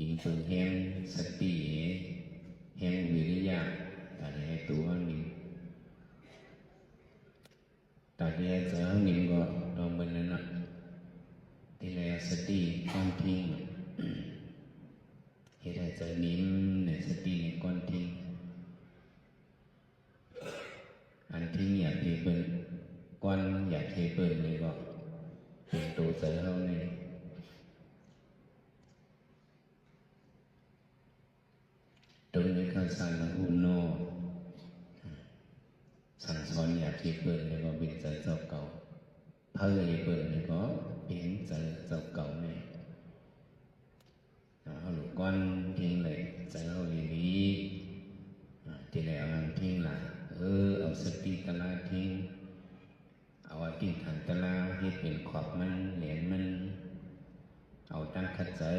ยิงปืนแห้งสติแห้งวิริยะแต่ให้ตัวนิ่งแต่ที่จะนิ่งก็ต้องเป็นนั่นนะที่แรกสติก้อนทิ้งเหตุให้จะนิ่งในสติในก้อนทิ้งอันทิ้งอยากเทเปิลก้อนอยากเทเปิลเลยก็เป็นตัวเสือเขาเนี่ยตรงนี้เขาสั่งมาอุโนสั่งสอนอยากเทเปิลเลยก็เป็นเสือเจ้าเก่าเพื่อเปิลเลยก็เป็นเสือเจ้าเก่าเนี่ยเขาหลุดก้อนทิ้งเลยเสือเขาลีลีที่แล้วทิ้งล่ะเอาสติตลาทิ้งเอาอธิษฐานตลาที่เป็นขอบมันเหรียญมันเอาตั้งขัดเจอ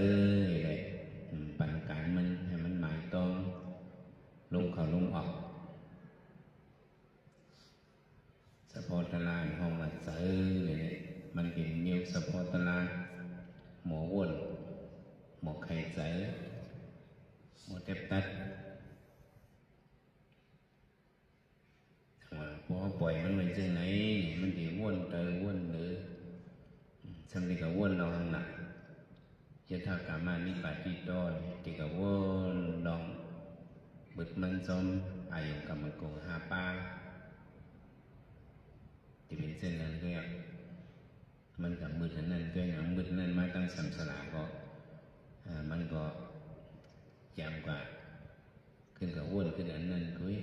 เลยปันการมันให้มันหมายต้องลงเขาลงออกสะโพกตลาห้องละเจอเลยมันเป็นนิ้วสะโพกตลาหมออ้วนหมอไข่เจอหมอเต็บตัดพอปล่อยมันเป็นเช่นไหนมันดีว่นเตอว่นหรือสำเร็จกับว่นเราหังหนักจะถ้ากามานิปาติโตที่กับว่นลองบึดมันซ้อมอายุกับมันโกงหาป้าที่เป็นเช่นนั้นก็มันกับมืดนั้นก็อย่างมืดนั้นมาตั้งสัมสลาก็มันก็ยามกว่าขึ้นกับว่นขึ้นอันนั้นคุย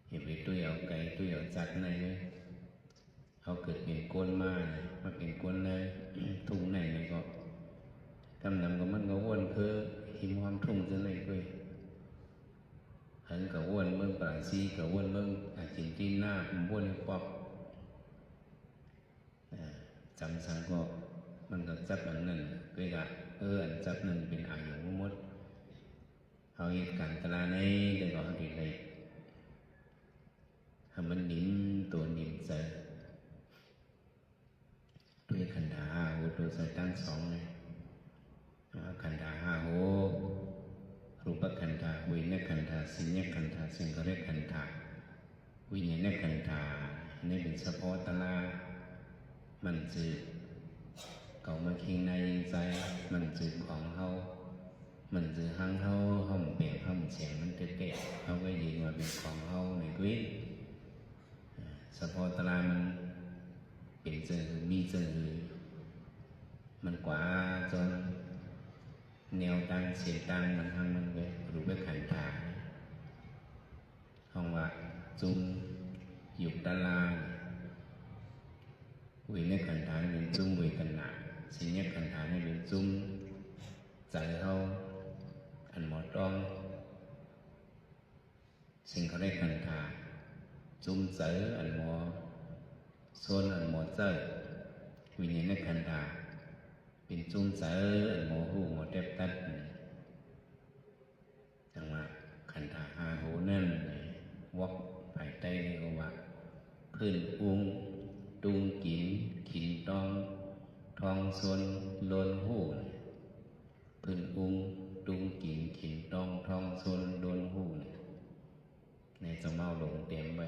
เห็นไปตัวเอาไก่ตัวเอาจัดในเลยเขาเกิดเป็นก้นมาเป็นก้นเลยทุ่งในเลยก็กำลังก็มันก็วนคือหิมความทุ่งจะเลยด้วยหันกับวนเมืองปราซีกับวนเมืองอาจินจีน่าวนปอบจำสังก็มันก็จับอันนั้นก็กะอันจับนั้นเป็นอายุมดเขาเหตุการณ์ตลาดในเดี๋ยวก็เขาดีเลยให้มันนิ่มตัวนิ่มใจด้วยขันธาโหตัวใส่ตั้งสองเลยขันธาห้าโหรูปขันธาวิญญาณขันธาสัญญาขันธาสังขารขันธาวิญญาณขันธานี่เป็นเฉพาะตลามันจืดเก่ามาคิงในใจมันจืดของเขามันจืดหังเขาห้องเปลี่ยนห้องเสียงมันเตะเขาก็ยืนว่าเป็นของเขาในกุ้ยเฉพาะตลามันเป็นเจอมีเจอมันกว่าจนแนวตั้งเสียงตั้งมันหังมันไปรู้ไปขันธาห้องว่าจุ่มหยุดตลาวิญญาณขันธาเป็นจุ่มเวทนาสัญญาขันธาเป็นจุ่มใจเขาอันหมดต้องสิ่งเขาได้ขันธาจุ่มใจอันหมอโซนอันหมอเจอวิญญาณขันธาเป็นจุ่มใจอันหมอหูหมอเต็บตัดจังว่าขันธาหาหูนั่นวักภายใต้นี่ก็ว่าพื้นอุ้งตุงกินขินตองทองโซนโลนหูพื้นอุ้งตุงกินขินตองทองโซนโลนหูในสมเอาหลงเต็มไป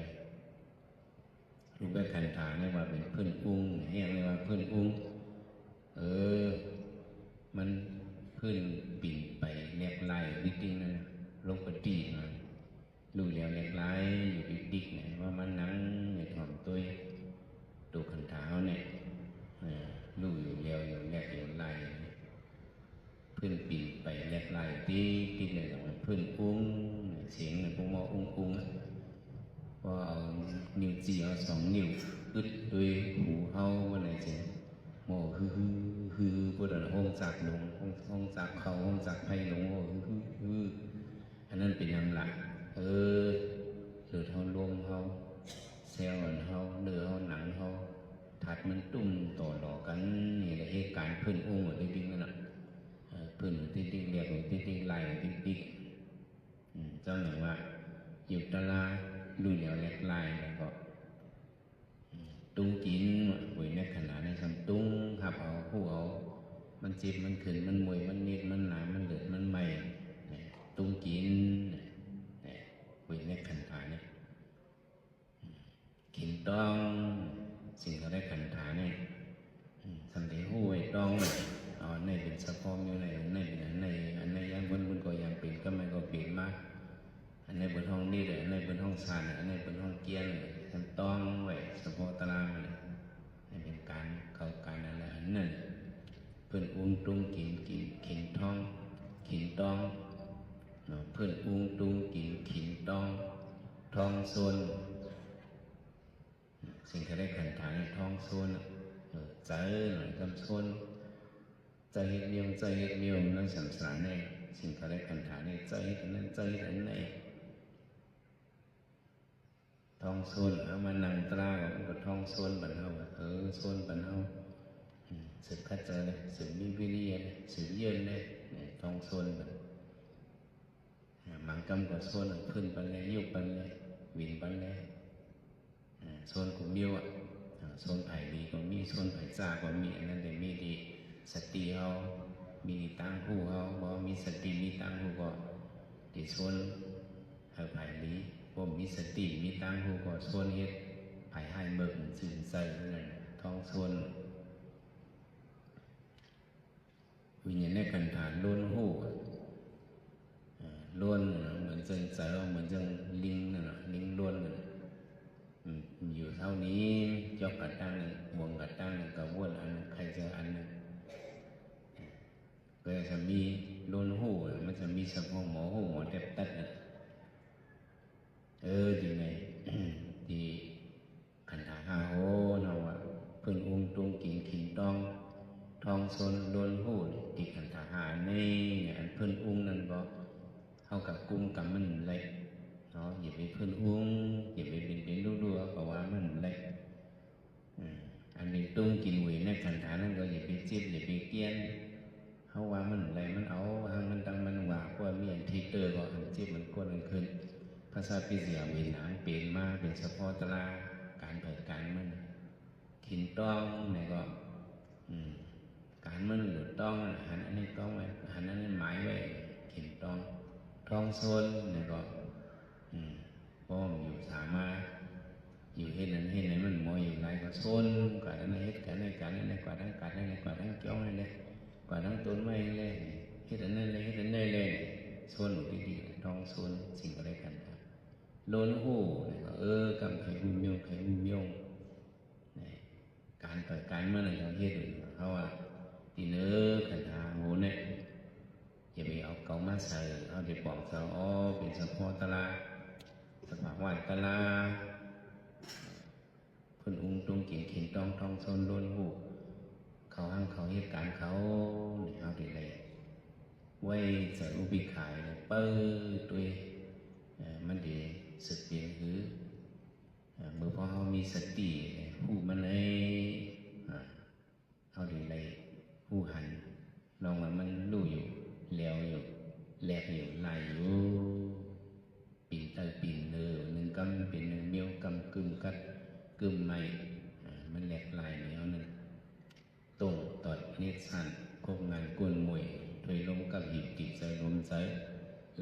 รูปแบบขันธาเนี่ยว่าเป็นพื้นอุ้งเรียกเลยว่าพื้นอุ้งมันพื้นปิ่นไปแนบลายดิ๊กนั่นลงปฏิมาลู่แล้วแนบลายอยู่ดิ๊กเนี่ยว่ามันนั่งในถ่อมตัวขันธาเนี่ยลู่อยู่แล้วอยู่แนบอยู่ลายพื้นปิ่นไปแนบลายดิ๊กเลยว่าพื้นอุ้งเสียงเนี่ยพวกมออุ้งพอเอานิ้วจี้เอาสองนิ้วอึดด้วยหูเฮาวันไหนเสียงโมฮือพวกเราห้องจากลงห้องจากเขาห้องจากไผ่ลงโมฮืออันนั้นเป็นยังหลักหรือเฮาลมเฮาเซลล์เฮาเนื้อเฮาหนังเฮาถัดมันตุ่มต่อหลอกันนี่แหละเหตุการณ์พื้นอุ้งจริงๆนั่นแหละพื้นติ๊กเรียกว่าติ๊กไล่ติ๊กเจ้าหนึ่งว่าอยู่ตลาดดูเดี๋ยวเล็กลายแล้วก็ตุ้งกินหวยในขนาดในคำตุ้งครับเอาผู้เอามันจีบมันขึ้นมันมวยมันนิด กินขินทองขินตองเพื่อนอุ้งตุงกินขินตองทองโซนสิ่งที่ได้ขันฐานในทองโซนใจหน่อยกำโซนใจเฮ็ดเมียวใจเฮ็ดเมียวนั่นสัมสารในสิ่งที่ได้ขันฐานในใจกันนั้นใจกันในทองโซนเอามานั่งตราก็ทองโซนบันเฮาโซนบันเฮาสืบคัดเจอเลยสืบมีวิริยะสืบเยือนเลยทองโซนบันมังกำกับโซนขึ้นปันเลยยุบปันเลยวินปันเลยโซนของมิวโซนไผ่ดีก็มีโซนไผ่ซ่าก็มีอันนั้นแต่มีดีสติเฮามีตั้งหูเฮาบ่มีสติมีตั้งหูก็ดีโซนไผ่ดีผมมีสติมีตั้งหูก็โซนเฮ็ดไผ่ให้เบิกสื่นใส่นั่นท้องโซนวิญญาณในกันฐานล้วนหูล้วนเหมือนจังใส่เหมือนจังลิงนั่นลิงล้วนนั่นอยู่เท่านี้ยกกระตั้งหนึ่งวงกระตั้งหนึ่งกระวนอันนึงใครจะอันนึงก็จะมีล้วนหูมันจะมีสะโพกหมอหูหมอเด็บตัดดีไงดีขันธาหาโหเนาะเพิ่นอุ้งตุงกินขิงตองทองโซนล้วนหูดีขันธาหานี่อันเพิ่นอุ้งนั่นก็เท่ากับกุ้งกับมันเล็กเนาะอย่าไปเพิ่นอุ้งอย่าไปเป็นดูๆก็ว่ามันเล็กอันนี้ตุ้งกินหวยในขันธานั่นก็อย่าไปจิ้มอย่าไปเกี้ยนเขาว่ามันอะไรมันเอาหางมันดังมันว่าเพราะมีอันทีเตอร์ก็อันจิ้มมันก้นมันขึ้นภาษาพิเศษวิญญาณเปลี่ยนมาเป็นเฉพาะตราการเผยการมันขินต้องเนี่ยก็การมันหลุดต้องหันอันนี้ต้องไว้หันอันนี้หมายไว้ขินต้องทองโซนเนี่ยก็ป้อมอยู่สามารถอยู่เฮ็ดนั้นเฮ็ดไหนมันมออยู่ไรก็โซนกว่านั้นเฮ็ดกันในการนั้นกว่านั้นการนั้นกว่านั้นจ้องเลยกว่านั้นต้นไม้เลยเฮ็ดอันนั้นเลยเฮ็ดอันนั้นเลยโซนอยู่ดีๆทองโซนสิ่งอะไรกันโลนหูกำไข่หุ่มยงไข่หุ่มยงการต่อยการเมื่อไหร่เราเฮ็ดเขาว่าตีเนื้อขันธาโหเนี่ยอย่าไปเอาเกามาใส่เอาเด็กบอกเขาเป็นสะโพกตะลาสภาพวันตะลาเพิ่นอุ้งตุงกินขินตองทองโซนโลนหูเขาห้างเขาเหตุการณ์เขาเนี่ยเอาดีเลยไว้ใส่อุบิขายเปิ้ลตัวมันดีสึกเปลี่ยนคือเมื่อพอเขามีสติหูมันเลยเอาดีเลยหูหันลองว่ามันรู้อยู่แล้วอยู่แหลกอยู่ไหลอยู่ปีนเตอปีนหนึ่งกำเป็นหนึ่งเมียวกำกึ่มกัดกึ่มใหม่มันแหลกไหลเหนียวหนึ่งตรงตอดเนตสันโคงงานกวนมวยถอยลงกับหีบติดใจลมใจ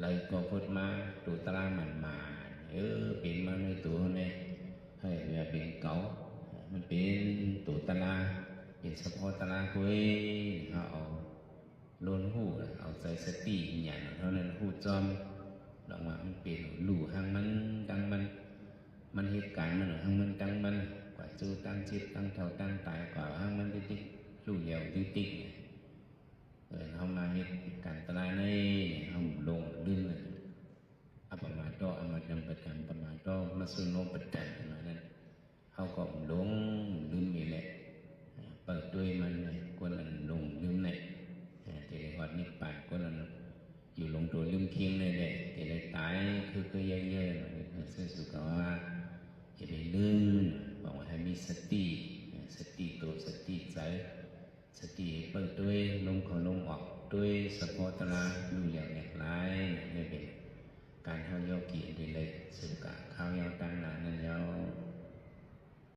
เลยก็พูดมาตัวตรามันมาเป็นมาในตัวเนี่ยให้เป็นเก๋ามันเป็นตัวตราเป็นเฉพาะตราคุยเอาโลนหูเอาใจสติอย่างเท่านั้นหูจอมลองว่ามันเป็นหลู่หางมันดังมันเหตุการณ์มันหางมันดังมันกว่าจูตั้งจิตตั้งเท่าตั้งตายกว่าหางมันติ๊กลู่เดียวติ๊กเขามาเหตุการณ์ตรายในเขาลงลื่นเลยอัปมาโตอมาดังประจันปมาโตมาสุโนประจันมานั้นเขาก็ลงลื่นนี่แหละเปิดด้วยมันเลยกวนลงลื่นเลยแต่ในวัดนิพพานกวนอยู่ลงตัวลืมเคียงเลยแหละแต่ในตายคือเยอะๆซึ่งสุขว่าอย่าไปลื่นบอกว่าให้มีสติตัวสติใจสติเปิดด้วยลมเข้าลมออกด้วยสะโพกตราอยู่อย่างแหลกหลายนี่เป็นการเข้าโยกีได้เลยสึกกะเข้ายาวตั้งนานนั้นยาว